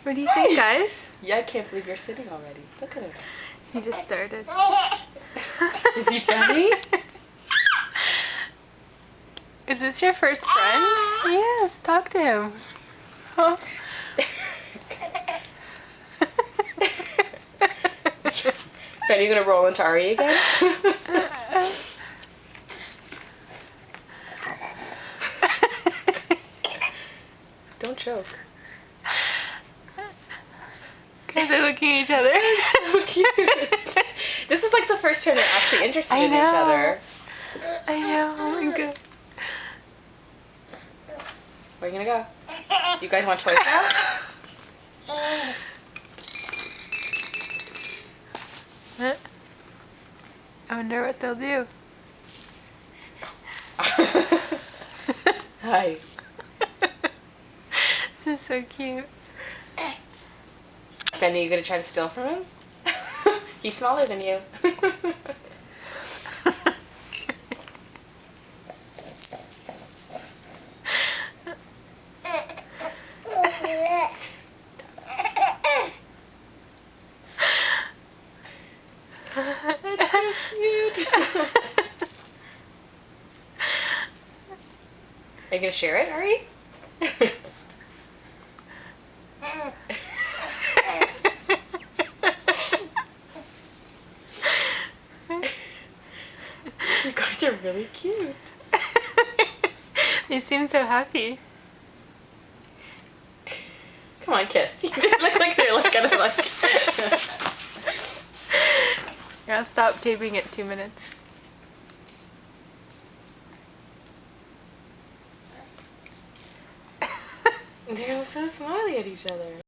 What do you think, guys? Yeah, I can't believe you're sitting already. Look at him. He just started. Is he funny? Is this your first friend? Yes, talk to him. Oh. Ben, are you gonna roll into Ari again? Don't choke. Guys, they're looking at each other. So cute. This is like the first time they're actually interested in each other. I know. Oh my god. Where are you gonna go? You guys want toys now? I wonder what they'll do. Hi. This is so cute. Ben, are you gonna try to steal from him? He's smaller than you. That's so cute. Are you gonna share it, Ari? You guys are really cute. They seem so happy. Come on, kiss. You look like they're like gonna like. Yeah, I'll stop taping at 2 minutes. They're so smiley at each other.